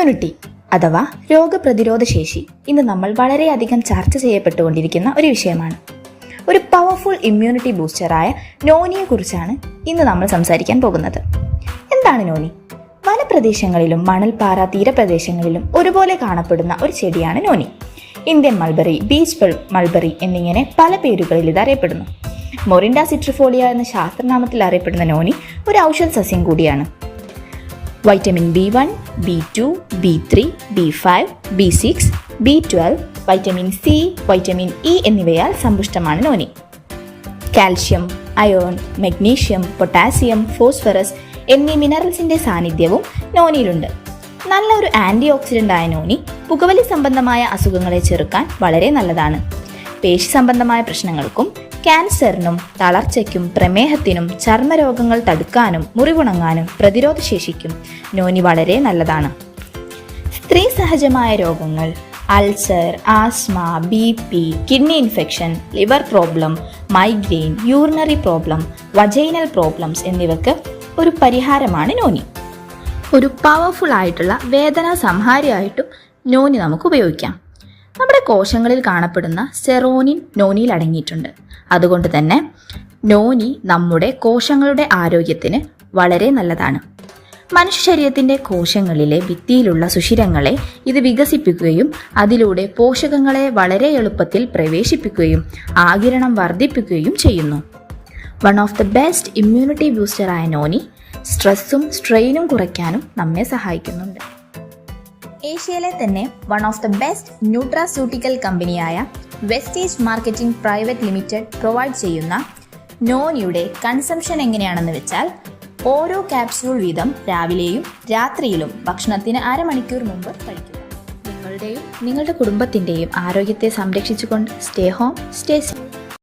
Immunity അഥവാ രോഗപ്രതിരോധ ശേഷി ഇന്ന് നമ്മൾ വളരെയധികം ചർച്ച ചെയ്യപ്പെട്ടുകൊണ്ടിരിക്കുന്ന ഒരു വിഷയമാണ്. ഒരു പവർഫുൾ ഇമ്മ്യൂണിറ്റി ബൂസ്റ്ററായ നോനിയെ കുറിച്ചാണ് ഇന്ന് നമ്മൾ സംസാരിക്കാൻ പോകുന്നത്. എന്താണ് നോനി? വനപ്രദേശങ്ങളിലും മണൽപ്പാറ തീരപ്രദേശങ്ങളിലും ഒരുപോലെ കാണപ്പെടുന്ന ഒരു ചെടിയാണ് noni. Indian mulberry, beach mulberry എന്നിങ്ങനെ പല പേരുകളിൽ ഇത് അറിയപ്പെടുന്നു. മൊറിൻഡ സിട്രിഫോളിയ എന്ന ശാസ്ത്രനാമത്തിൽ അറിയപ്പെടുന്ന നോനി ഒരു ഔഷധ സസ്യം കൂടിയാണ്. Vitamin B1, B2, B3, B5, B6, B12, vitamin C, vitamin E എന്നിവയാൽ സമ്പുഷ്ടമാണ് noni. Calcium, iron, magnesium, potassium, phosphorus എന്നീ മിനറൽസിന്റെ സാന്നിധ്യവും നോനിയിലുണ്ട്. നല്ലൊരു ആന്റി ഓക്സിഡന്റ് ആയ നോനി പുകവലി സംബന്ധമായ അസുഖങ്ങളെ ചെറുക്കാൻ വളരെ നല്ലതാണ്. പേശി സംബന്ധമായ പ്രശ്നങ്ങൾക്കും ക്യാൻസറിനും തളർച്ചയ്ക്കും പ്രമേഹത്തിനും ചർമ്മരോഗങ്ങൾ തടുക്കാനും മുറിവുണങ്ങാനും പ്രതിരോധശേഷിക്കും നോനി വളരെ നല്ലതാണ്. സ്ത്രീ സഹജമായ രോഗങ്ങൾ, ulcer, asthma, BP, kidney infection, liver problem, migraine, urinary problem, vaginal problems എന്നിവയ്ക്ക് ഒരു പരിഹാരമാണ് നോനി. ഒരു പവർഫുൾ ആയിട്ടുള്ള വേദനാ സംഹാരിയായിട്ടും നോനി നമുക്ക് ഉപയോഗിക്കാം. നമ്മുടെ കോശങ്ങളിൽ കാണപ്പെടുന്ന സെറോനിൻ നോനിയിൽ അടങ്ങിയിട്ടുണ്ട്. അതുകൊണ്ട് തന്നെ നോനി നമ്മുടെ കോശങ്ങളുടെ ആരോഗ്യത്തിന് വളരെ നല്ലതാണ്. മനുഷ്യ ശരീരത്തിന്റെ കോശങ്ങളിലെ ഭിത്തിയിലുള്ള സുഷിരങ്ങളെ ഇത് വികസിപ്പിക്കുകയും അതിലൂടെ പോഷകങ്ങളെ വളരെ എളുപ്പത്തിൽ പ്രവേശിപ്പിക്കുകയും ആഗിരണം വർദ്ധിപ്പിക്കുകയും ചെയ്യുന്നു. One of the best immunity ബൂസ്റ്ററായ നോനി സ്ട്രെസ്സും സ്ട്രെയിനും കുറയ്ക്കാനും നമ്മെ സഹായിക്കുന്നുണ്ട്. ഏഷ്യയിലെ തന്നെ one of the best nutraceutical കമ്പനിയായ Vestige marketing private limited provide ചെയ്യുന്ന നോനിയുടെ കൺസംഷൻ എങ്ങനെയാണെന്ന് വെച്ചാൽ, ഓരോ ക്യാപ്സ്യൂൾ വീതം രാവിലെയും രാത്രിയിലും ഭക്ഷണത്തിന് അരമണിക്കൂർ മുമ്പ് കഴിക്കുക. നിങ്ങളുടെയും നിങ്ങളുടെ കുടുംബത്തിൻ്റെയും ആരോഗ്യത്തെ സംരക്ഷിച്ചുകൊണ്ട് സ്റ്റേ ഹോം, സ്റ്റേ സേഫ്.